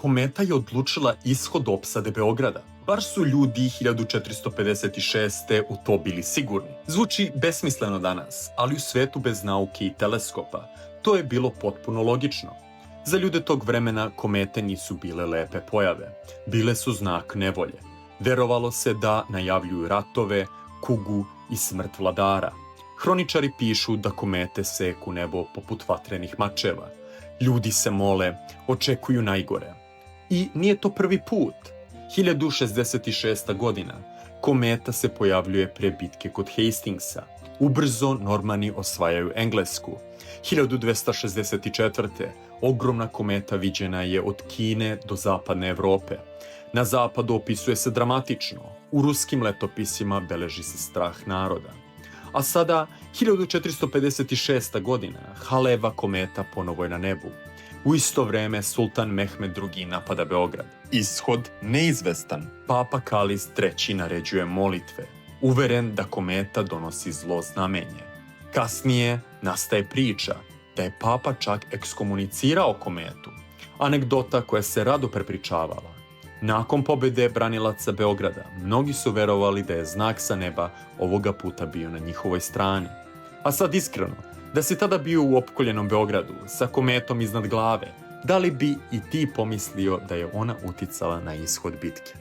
kometa je odlučila ishod opsade Beograda. Bar su ljudi 1456. u to bili sigurni. Zvuči besmisleno danas, ali u svetu bez nauke i teleskopa to je bilo potpuno logično. Za ljude tog vremena komete nisu bile lepe pojave. Bile su znak nevolje. Verovalo se da najavljuju ratove, kugu i smrt vladara. Hroničari pišu da komete seku nebo poput vatrenih mačeva. Ljudi se mole, očekuju najgore. I nije to prvi put. 1066. godina kometa se pojavljuje pre bitke kod Hastingsa. Ubrzo Normani osvajaju Englesku. 1264. ogromna kometa viđena je od Kine do zapadne Evrope. Na zapadu opisuje se dramatično. U ruskim letopisima beleži se strah naroda. A sada, 1456. godina, Haleva kometa ponovo je na nebu. U isto vreme Sultan Mehmed II napada Beograd. Ishod neizvestan. Papa Kalis III naređuje molitve, uveren da kometa donosi zlo znamenje. Kasnije nastaje priča da je papa čak ekskomunicirao kometu, anegdota koja se rado prepričavala. Nakon pobede branilaca Beograda, mnogi su verovali da je znak sa neba ovoga puta bio na njihovoj strani. A sad iskreno, da si tada bio u opkoljenom Beogradu sa kometom iznad glave, da li bi i ti pomislio da je ona uticala na ishod bitke?